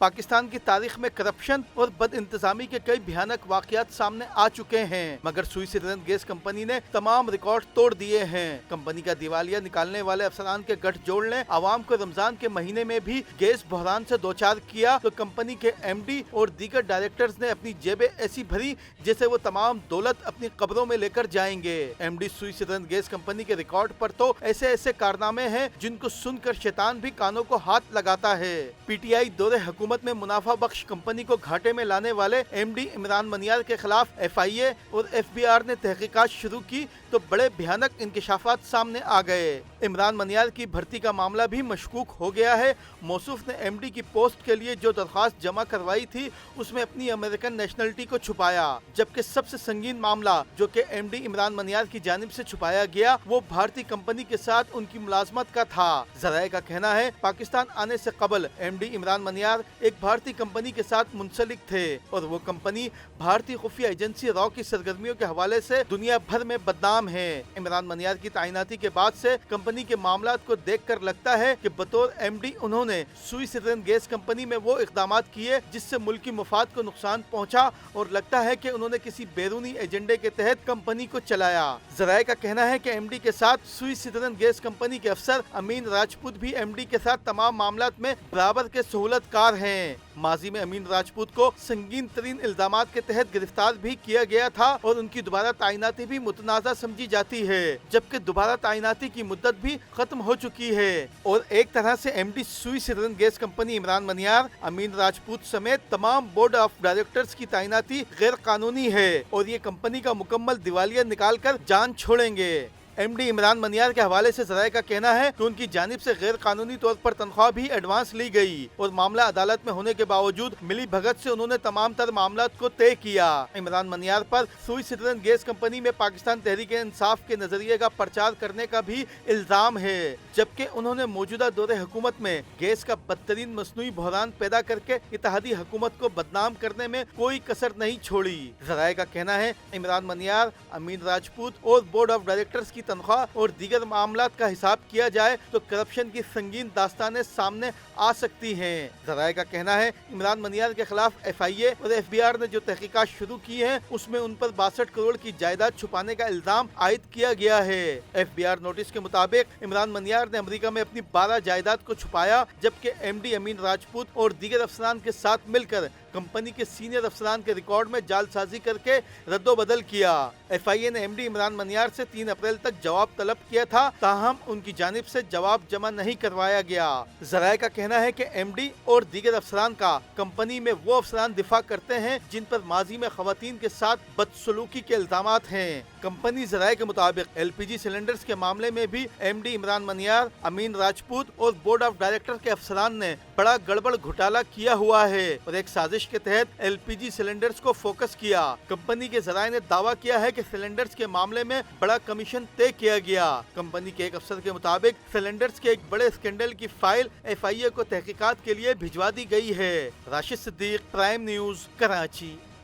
पाकिस्तान की तारीख में करप्शन और बद इंतजामी के कई भयानक वाकयात सामने आ चुके हैं, मगर सुई सिरदर्द गैस कंपनी ने तमाम रिकॉर्ड तोड़ दिए हैं। कंपनी का दिवालिया निकालने वाले अफसरान के गठजोड़ ने आवाम को रमजान के महीने में भी गैस बहरान से दो चार किया तो कंपनी के एमडी और दीगर डायरेक्टर्स ने अपनी जेबें ऐसी भरी जैसे वो तमाम दौलत अपनी कब्रों में लेकर जाएंगे। एमडी सुई सिरदर्द गैस कंपनी के रिकॉर्ड पर तो ऐसे ऐसे कारनामे हैं जिनको सुनकर शैतान भी कानों को हाथ लगाता है। पीटीआई दौरे हुकूमत में मुनाफा बख्श कंपनी को घाटे में लाने वाले एमडी इमरान मनियार के खिलाफ एफआईए और एफबीआर ने तहकीकात शुरू की तो बड़े भयानक इंकशाफात सामने आ गए। इमरान मनियार की भर्ती का मामला भी मशकूक हो गया है। मौसूफ ने एमडी की पोस्ट के लिए जो दरख्वास्त जमा करवाई थी उसमें अपनी अमेरिकन नेशनलिटी को छुपाया, जबकि सबसे संगीन मामला जो कि एमडी इमरान मनियार की जानिब से छुपाया गया वो भारतीय कंपनी के साथ उनकी मुलाजमत का था। ज़राए का कहना है पाकिस्तान आने से कबल एमडी इमरान मनियार एक भारतीय कंपनी के साथ मुंसलिक थे और वो कंपनी भारतीय खुफिया एजेंसी रॉ की सरगर्मियों के हवाले से दुनिया भर में बदनाम है। इमरान मनियार की तैनाती के बाद से कंपनी के मामलात को देखकर लगता है कि बतौर एमडी उन्होंने सुई सिरदर्द गैस कंपनी में वो इक़दामात किए जिससे मुल्की मुफाद को नुकसान पहुंचा और लगता है कि उन्होंने किसी बैरूनी एजेंडे के तहत कंपनी को चलाया। ज़राए का कहना है कि एमडी के साथ सुई सिरदर्द गैस कंपनी के अफसर अमीन राजपूत भी एमडी के साथ तमाम मामलात में बराबर के सहूलतकार हैं। माजी में अमीन राजपूत को संगीन तरीन इल्जामात के तहत गिरफ्तार भी किया गया था और उनकी दोबारा तैनाती भी मुतनाज़ा समझी जाती है, जबकि दोबारा तैनाती की मुद्दत भी खत्म हो चुकी है। और एक तरह से एमडी सुई सिरदर्द गैस कंपनी इमरान मनियार, अमीन राजपूत समेत तमाम बोर्ड ऑफ डायरेक्टर्स की तैनाती गैर कानूनी है और ये कंपनी का मुकम्मल दिवालिया निकाल कर जान छोड़ेंगे। एमडी इमरान मनियार के हवाले से ज़राए का कहना है कि उनकी जानिब से गैर कानूनी तौर पर तनख्वाह भी एडवांस ली गई और मामला अदालत में होने के बावजूद मिली भगत से उन्होंने तमाम तर मामलात को तय किया। इमरान मनियार पर सुई सिरदर्द गैस कंपनी में पाकिस्तान तहरीक इंसाफ के नजरिए का प्रचार करने का भी इल्जाम है, जबकि उन्होंने मौजूदा दौरे हुकूमत में गैस का बदतरीन मसनूई बहरान पैदा करके इत्तेहादी हुकूमत को बदनाम करने में कोई कसर नहीं छोड़ी। ज़राए का कहना है इमरान मनियार, अमीन राजपूत और बोर्ड ऑफ डायरेक्टर्स की तनख्वाह और दीगर मामलात का हिसाब किया जाए तो करप्शन की संगीन दास्तानें सामने आ सकती हैं। ज़राए का कहना है इमरान मनियार के खिलाफ एफआईए और एफबीआर ने जो तहकीकात शुरू की है उसमें उन पर 62 करोड़ की जायदाद छुपाने का इल्जाम आयद किया गया है। एफबीआर नोटिस के मुताबिक इमरान मनियार ने अमेरिका में अपनी 12 जायदाद को छुपाया, जबकि एमडी अमीन राजपूत और दीगर अफसरान के साथ मिलकर कंपनी के सीनियर अफसरान के रिकॉर्ड में जालसाजी करके रद्दोबदल किया। एफआईए ने एमडी इमरान मनियार से 3 अप्रैल तक जवाब तलब किया था, ताहम उनकी जानिब से जवाब जमा नहीं करवाया गया। ज़राए का कहना है कि एमडी और दीगर अफसरान का कंपनी में वो अफसरान दिफा करते हैं जिन पर माजी में खवातीन के साथ बदसलूकी के इल्जामात हैं। कंपनी ज़राए के मुताबिक एलपीजी सिलेंडर्स के मामले में भी एमडी इमरान मनियार, अमीन राजपूत और बोर्ड ऑफ डायरेक्टर के अफसरान ने बड़ा गड़बड़ घोटाला किया हुआ है और एक साजिश के तहत एलपीजी सिलेंडर्स को फोकस किया। कंपनी के ज़राए ने दावा किया है कि सिलेंडर्स के मामले में बड़ा कमीशन तय किया गया। कंपनी के एक अफसर के मुताबिक सिलेंडर्स के एक बड़े स्कैंडल की फाइल एफआईए को तहकीकात के लिए भिजवा दी गई है। Rashid Siddique, prime news, Karachi.